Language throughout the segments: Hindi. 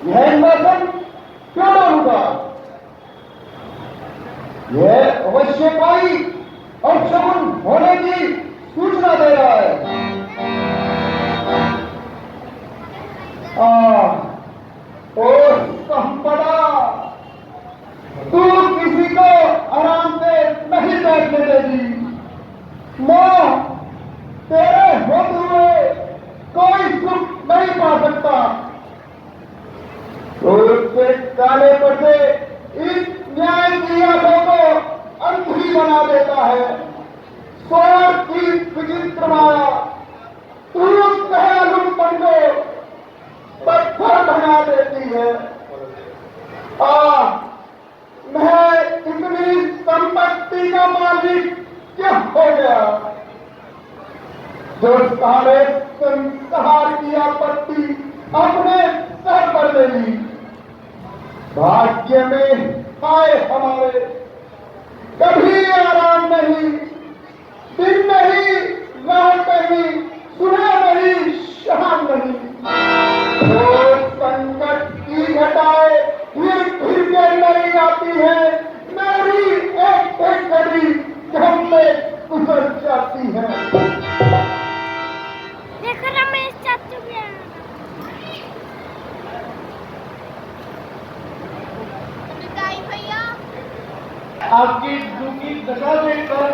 यह इंद्रासन क्यों ना रुका? यह अवश्य कोई अपशकुन होने की सूचना दे रहा है। ओ संपदा, तू किसी को आराम से नहीं बैठने देगी। मां, तेरे होते हुए कोई सुख नहीं पा सकता। तो उसके काले पर्दे इस न्याय की आंखों को अंधी बना देता है। स्वार्थ की विचित्र माया तू दयालुपन को पत्थर बना देती है। मैं इतनी संपत्ति का मालिक क्या हो गया जो सारे संसार की आपत्ति अपने सर पर ले ली। भाग्य में आए हमारे कभी आराम नहीं, दिन नहीं, रात नहीं, सुना नहीं, शाम नहीं। तो संकट की घटाए फिर के नहीं आती है। मेरी एक एक घड़ी गम में गुजर जाती है। देखो रमेश चाचू गया। भैया, आपकी दुखी दशा देखकर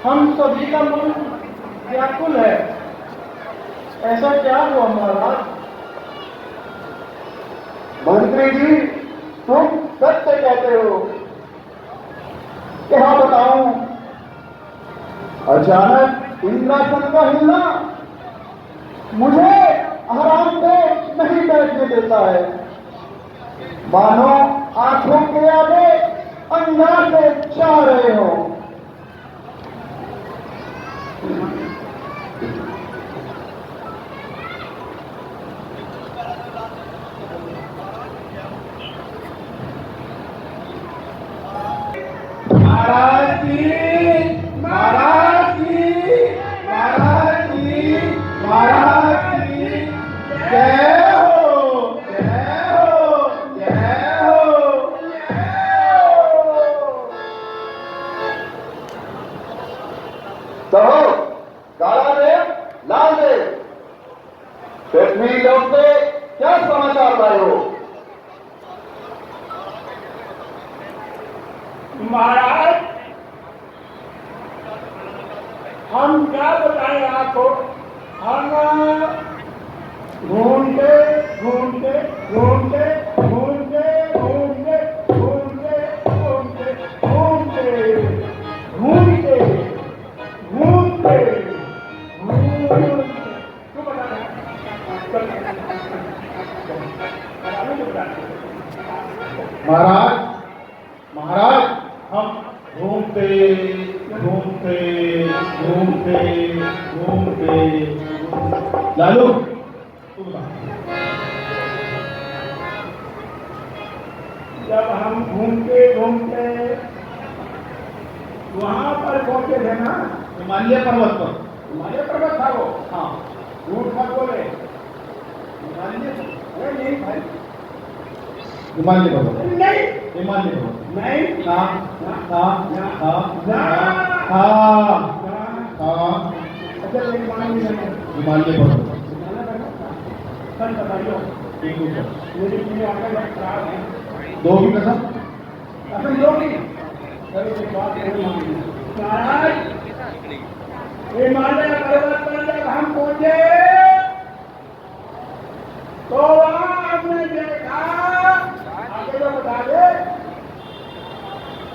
हम सभी का मन व्याकुल है। ऐसा क्या हुआ महाराज? मंत्री जी, तुम सत्य कहते हो। क्या बताऊं? अचानक इंद्रासन का हिलना मुझे आराम से नहीं बैठने देता है। मानो आंखों के आगे अंगार से चाह रहे हो। महाराज जी, महाराज जी, महाराज जी, महाराज जी, जय हो, जय हो, जय हो, जय हो। कहो, काला देव, लाल देव, पृथ्वी लोक से क्या समाचार लाए हो? महाराज, हम क्या बताएं आपको? हम घूमते घूमते घूमते घूमते घूमते घूमते घूमते घूमते घूमते घूमते क्यों बता रहे? महाराज, महाराज, हम घूमते घूमते घूमते घूमते। लालू, तू बता। जब हम घूमते घूमते वहां पर पहुंचे थे ना, हिमालय पर्वत पर। हिमालय पर्वत था वो। हाँ, झूठ मत बोले। हिमालय, नहीं भाई, हिमालय पर्वत, नहीं हिमालय पर्वत। नहीं, हाँ, हाँ, हाँ, हाँ, हाँ, अच्छा मेरी मांग नहीं है। हिमालय पर्वत। सच बताइयो, ठीक है, मेरी चीजें आगे बहुत खराब है। दो की कसम। अपन लोग नहीं, अरे ये बात नहीं मांगी। महाराज, हिमालय पर्वत पर जब हम पहुंचे तो वहां हमने देखा, आगे तो बता दे।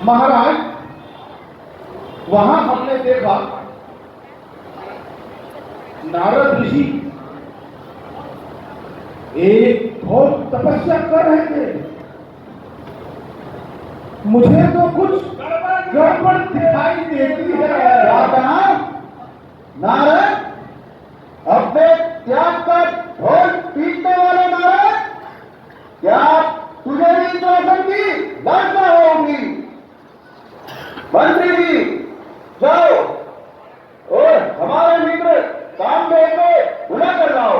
महाराज, वहां हमने देखा नारद ऋषि एक बहुत तपस्या कर रहे थे। मुझे तो कुछ गड़बड़ दिखाई देती है। क्या कहा? नारद, अपने त्याग का ढोल पीटने वाले नारद, क्या तुझे भी इंद्रासन की लालसा होगी? मंत्री जी, जाओ और हमारे मित्र काम को बुला कर लाओ।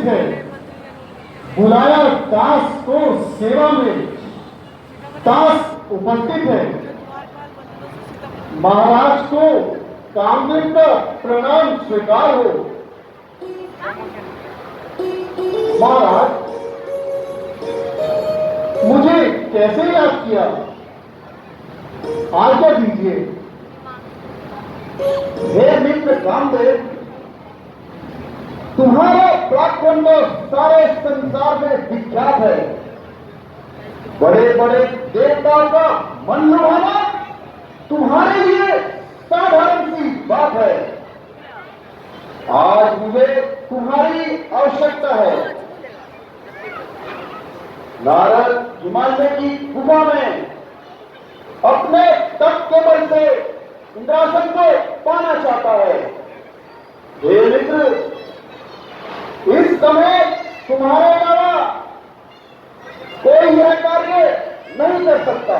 उपस्थित है। बुलाया दास को सेवा में, दास उपस्थित है। महाराज को कामदेव का प्रणाम स्वीकार हो। महाराज, मुझे कैसे याद किया? आज्ञा दीजिए। हे मित्र कामदेव, तुम्हारा पराक्रम सारे संसार में विख्यात है। बड़े बड़े देवताओं का मन लुभाना तुम्हारे लिए साधारण सी बात है। आज मुझे तुम्हारी आवश्यकता है। नारद हिमालय की गुफा में अपने तप के बल से इंद्रासन को पाना चाहता है। हे मित्र, इस समय तुम्हारे अलावा कोई यह कार्य नहीं कर सकता।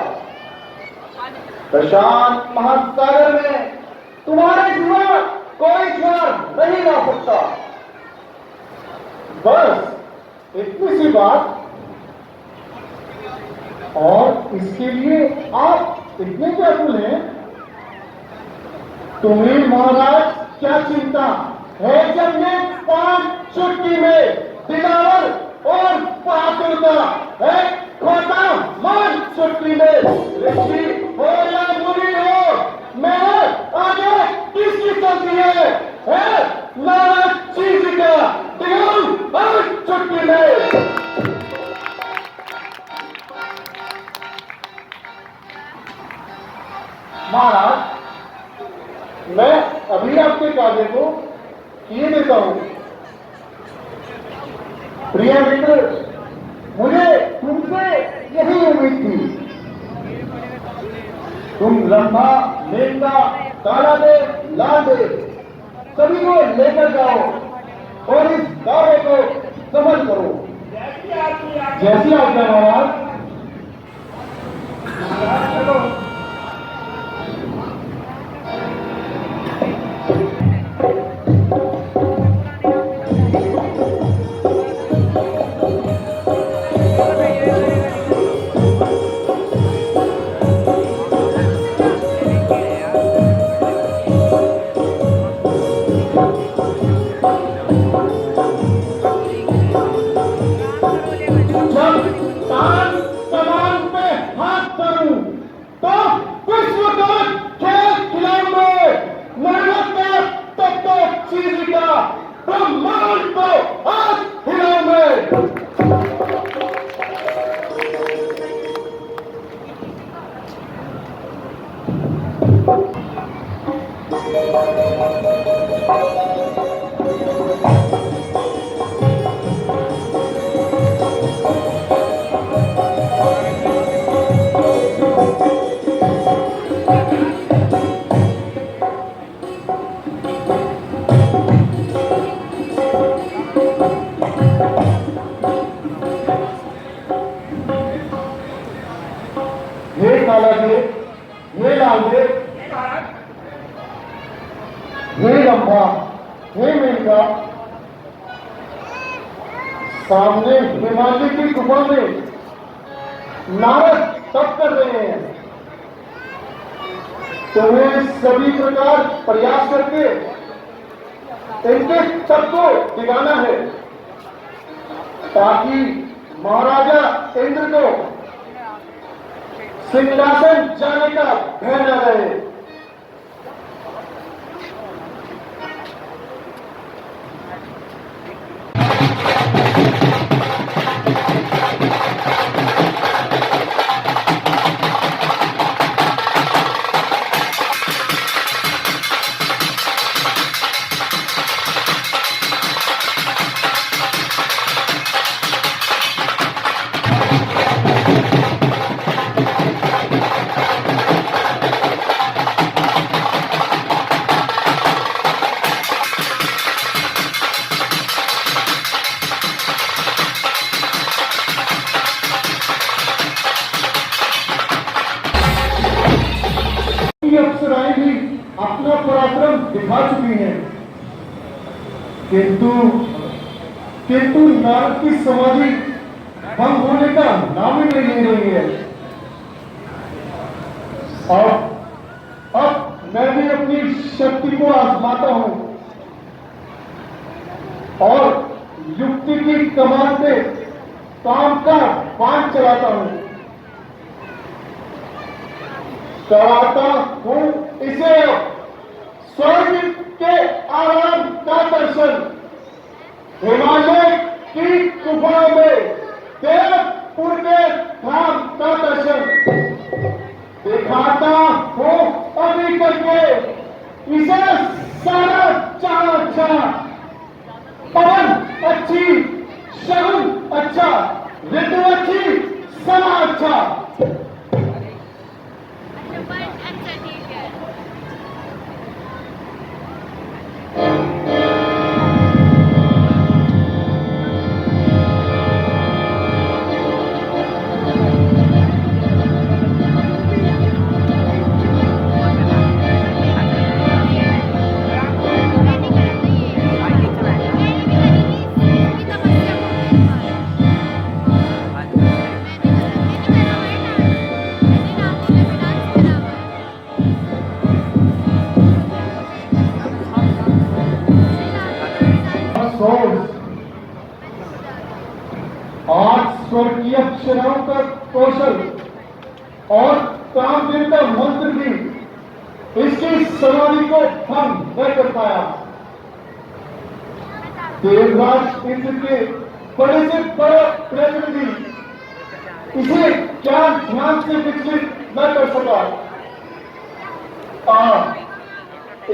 प्रशांत महासागर में तुम्हारे सिवा कोई ज्वार नहीं ला सकता। बस इतनी सी बात, और इसके लिए आप इतने व्याकुल हैं? तुम्हें महाराज क्या चिंता है जब मैं 5 चुटकी में दिलावर और बहादुर है खोता मान चुटकी में ऋषि हो या मुनि हो, मैं आगे किसकी चलती है नारद चीज का दिलावर और चुटकी में। महाराज, मैं अभी आपके कार्य को किए देता हूं। प्रिय मित्र, मुझे तुमसे यही उम्मीद थी। तुम लंबा, मेघना, कालादेव, लालदेव सभी को लेकर जाओ और इस दावे को सफल करो। जैसी आज्ञा महाराज। हे लालदेव, हे लंबा, हे मेनका, सामने हिमालय की गुफा में नारद तप कर रहे हैं। तुम्हें सभी प्रकार प्रयास करके इनके तप को दिखाना है ताकि महाराजा इंद्र को सिंहासन जाने का भय न रहे। अप्सराएं भी अपना पराक्रम दिखा चुकी हैं, किंतु किंतु नारद की समाधि भंग होने का नाम ही नहीं ले रही है। अब मैं भी अपनी शक्ति को आजमाता हूं और युक्ति की कमान पे काम का बाण चलाता हूं, कराता हूं इसे स्वर्ग के आराम का दर्शन, हिमालय की गुफा में देवपुर के धाम का दर्शन दिखाता हूं अभी करके इसे सारा चार अच्छा, पवन अच्छी, शगुन अच्छा, ऋतु अच्छी, समा अच्छा। अच्छा ठीक है। आठ स्वर्गीय अक्षरों का कौशल और कामदेव का मंत्र भी इसकी समाधि को भंग न कर पाया। देवराज इंद्र के बड़े से बड़ा प्रतिनिधि इसे क्या ध्यान से विचलित न कर सका।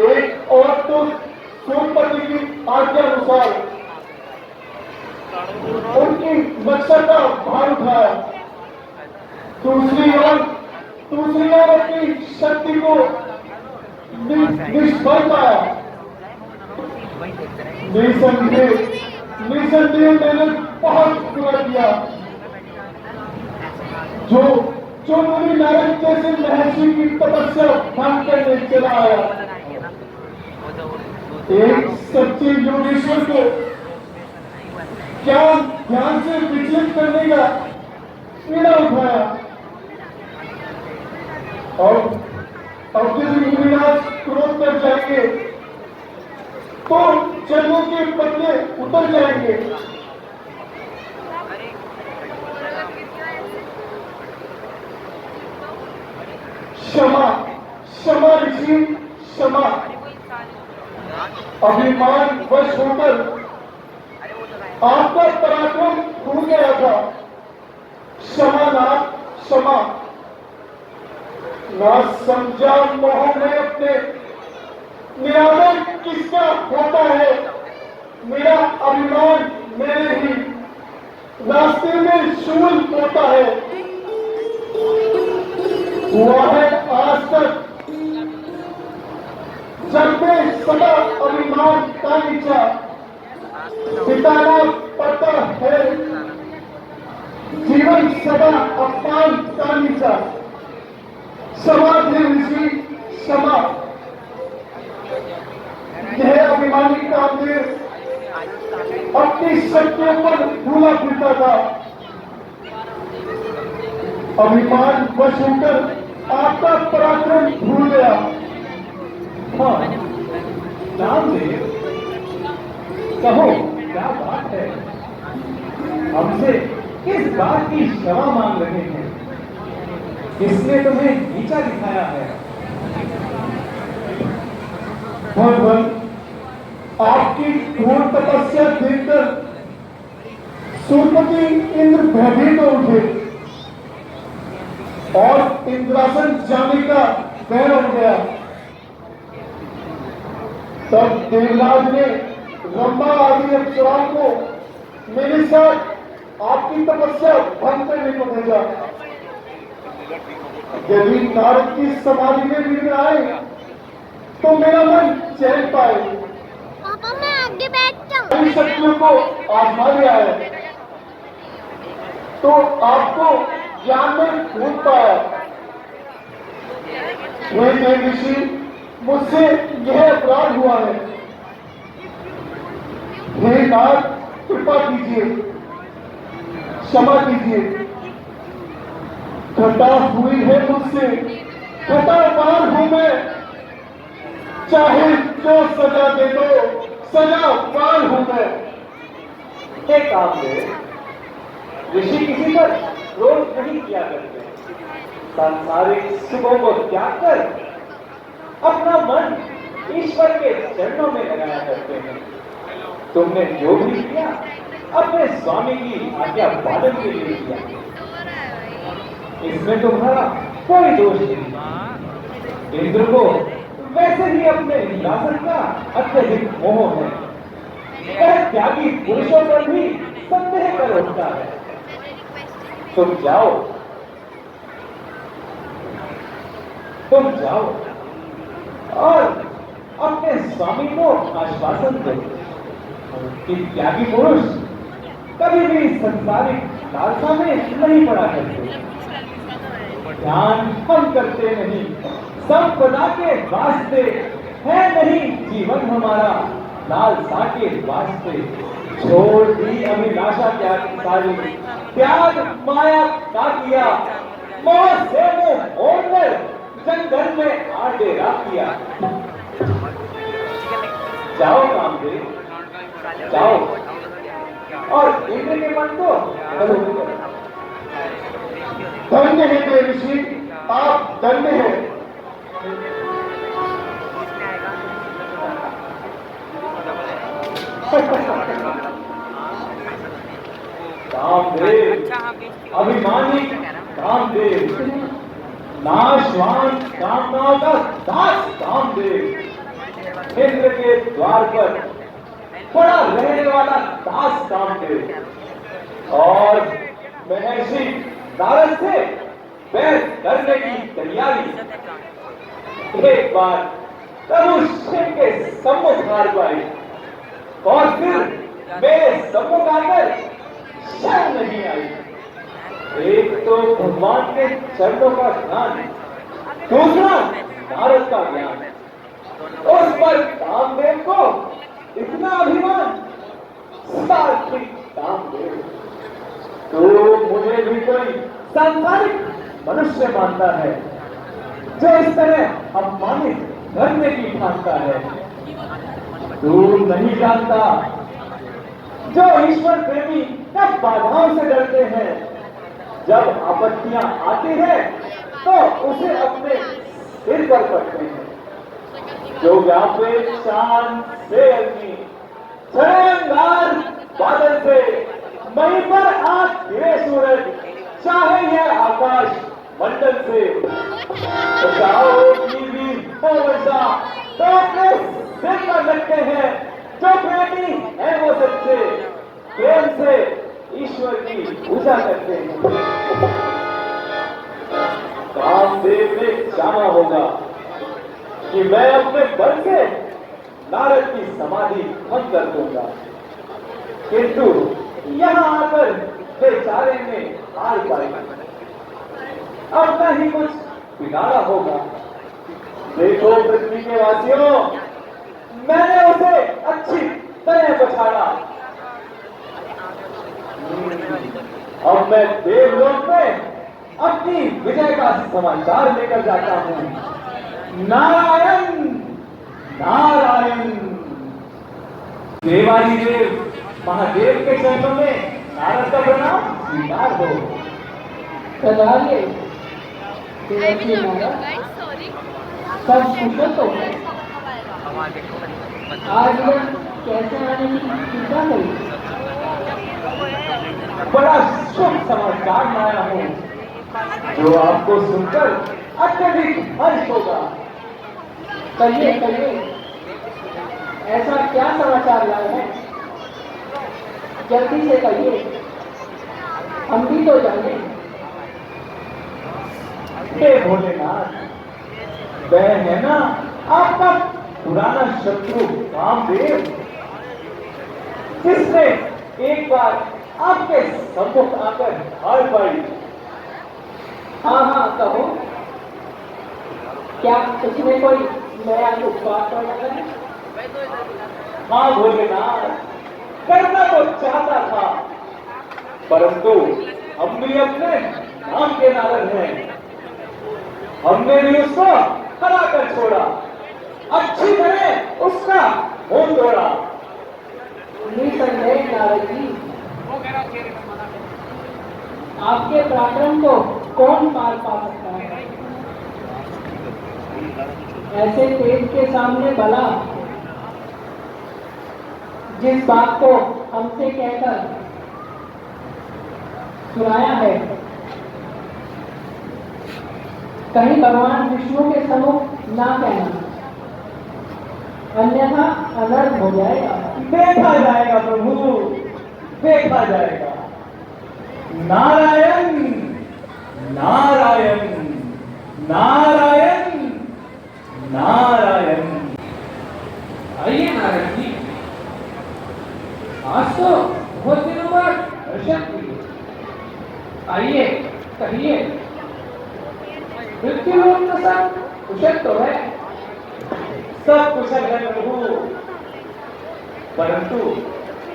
एक और तो सोमपति की आज्ञा अनुसार उनकी नक्शा का भार उठाया, दूसरी ओर अपनी शक्ति को निष्फल पाया। निसंदेह मैंने बहुत बुरा किया। जो मुनि नारद जैसे महर्षि की तपस्या भंग करने चला आया, एक सच्चे योगेश्वर को क्या ध्यान से विचलित करने का पीड़ा उठाया। और अब यदि मुनिराज क्रोध कर जाएंगे तो जन्मों के पन्ने उतर जाएंगे। क्षमा ऋषि क्षमा। अभिमान वश होकर आपका पराक्रम भूल गया था। क्षमा नाथ क्षमा। ना समझा मोह में अपने निरादर किसका होता है। मेरा अभिमान मेरे ही रास्ते में शूल होता है। हुआ है आज तक जब में सदा अभिमान का नीचा पिताना पड़ता है। जीवन सदा अपमान का नीचा। क्षमा ऋषि क्षमा। यह अभिमानी कामदेव अपनी शक्तियों पर भूला फिरता था। अभिमान वश होकर आपका पराक्रम भूल गया। हाँ रामदेव कहो क्या बात है, हमसे किस बात की क्षमा मांग रहे हैं? किसने तुम्हें नीचा दिखाया है? भगवान आपकी घोर तपस्या देखकर सूर्यपति इंद्र भयभीत हो उठे और इंद्रासन जाने का वह हो गया। तब देवराज ने रंभा आदि अप्सराओं को मेरे साथ आपकी तपस्या भंग करने को भेजा। यदि नारद की समाधि में विघ्न आए तो मेरा मन चैन पाए। पापा मैं आगे बैठता हूँ। इन शक्तियों को आजमा लिया है तो आपको ज्ञान में भूल पाया। वे ऋषि मुझसे यह अपराध हुआ है। हे नाथ कृपा कीजिए, क्षमा कीजिए। खता हुई है मुझसे, खता पार हूं मैं। चाहे जो सजा दे दो, सजा पार हूं मैं। एक काम दे, ऋषि किसी पर क्रोध नहीं किया करते। सांसारिक सुखों को त्याग कर अपना मन ईश्वर के चरणों में लगाया करते हैं। तुमने जो भी किया अपने स्वामी की आज्ञा पालन के लिए किया, इसमें तुम्हारा कोई दोष नहीं। इंद्र को वैसे ही अपने शासन का अत्यधिक मोह है। वह त्यागी पुरुषों पर भी संदेह कर उठता है। तुम जाओ और अपने स्वामी को आश्वासन दो कि त्यागी पुरुष कभी भी संसारिक लालसा में नहीं पड़ा करते, ध्यान हम करते नहीं, संपदा के वास्ते है नहीं जीवन हमारा, लालसा के वास्ते छोड़ दी अभिलाषा त्याग सारी, त्याग माया का किया, मोह से मुंह मोड़कर जंगल में आ डेरा किया। जाओ कामदेव, जाओ और इंद्र के मन को बदल करो। धन्य है देव ऋषि, आप धन्य हैं। कामदेव, अभिमानी कामदेव, नाशवान कामनाओं का दास कामदेव, इंद्र के द्वार पर पड़ा रहने वाला दास कामदेव और महर्षि नारद से बैर करने की तैयारी। एक बार प्रभु शिव के सम्मुख हार पाई और फिर मेरे सम्मुख आकर शरण नहीं आई। एक तो भगवान के चरणों का ध्यान, दूसरा नारद का ज्ञान। उस पर कामदेव को इतना अभिमान, सात्विक कामदेव तो मुझे भी कोई सांसारिक मनुष्य मानता है जो इस तरह अपमानित करने की ठानता है। तू नहीं जानता जो ईश्वर प्रेमी कब बाधाओं से डरते हैं, जब आपत्तियां आती हैं तो उसे अपने सिर पर पड़ते हैं। जो व्यापे चांद से अग्नि, छड़े अंगार बादल से, वहीं पर आज गिरे सूरज, चाहे यह आकाश मंडल से। बचाओ टीवी हो वर्षा, तो अपने सिर पर लगते हैं। जो प्रेमी है वो सच्चे प्रेम से ईश्वर की पूजा करते हैं। कामदेव ने जाना होगा कि मैं अपने बल से नारद की समाधि भंग कर दूंगा, किंतु यहाँ आकर बेचारे ने हार पाई। अपना ही कुछ बिगाड़ा होगा। देखो पृथ्वी के वासियों, मैंने उसे अच्छी तरह पछाड़ा। अब मैं देवलोक में अपनी विजय का समाचार लेकर जाता हूँ। नारायण नारायण। देवाली देव महादेव के चरणों में नारद का प्रणाम स्वीकार हो। चलाइए देवकी नारद, सॉरी सब कुशल तो है। आज मैं कैसे आने की चिंता करी। बड़ा शुभ समाचार लाया हूँ जो आपको सुनकर अत्यधिक हर्ष होगा। कहिए कहिए, ऐसा क्या समाचार लाए हैं? जल्दी से कहिए, हम भी तो जाने। हे भोलेनाथ, वह है ना आपका पुराना शत्रु कामदेव, जिसने एक बार आपके सम्मुख आकर हार पाई। हाँ हाँ कहो, क्या उसमें कोई नया उत्पाद कर लगा है? हाँ भोलेनाथ, करना तो चाहता था, परंतु हम भी अपने नाम के नारद हैं। हमने भी उसको हरा कर छोड़ा, अच्छी तरह उसका मुंह तोड़ा। निसंदेह नारद जी, आपके पराक्रम को कौन पार पा सकता है? ऐसे तेज के सामने भला जिस बात को हमसे कहकर सुनाया है, कहीं भगवान विष्णु के सम्मुख ना कहना, अन्यथा अनर्थ हो जाएगा। देखा जाएगा प्रभु, देखा जाएगा। नारायण नारायण नारायण नारायण। आइए नारायण जी, आज तो बहुत दिनों बाद दर्शन हुए। आइए, कहिए, मृत्यु लोक में सब कुशल तो है? सब कुशल है प्रभु, परंतु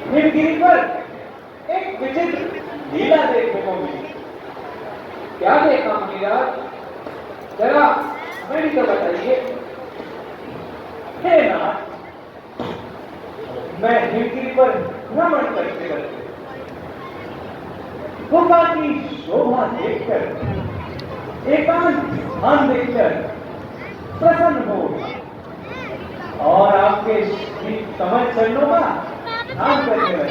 हिमगिरी पर एक विचित्र लीला देखने को मिली। क्या देखा मुनिराज? जरा हमें भी तो बताइए। हे नाथ, मैं हिमगिरी पर भ्रमण करते करते गुफा की शोभा देखकर, एकांत स्थान देखकर प्रसन्न हो गया और आपके समझ चरणों का ध्यान करने लगा।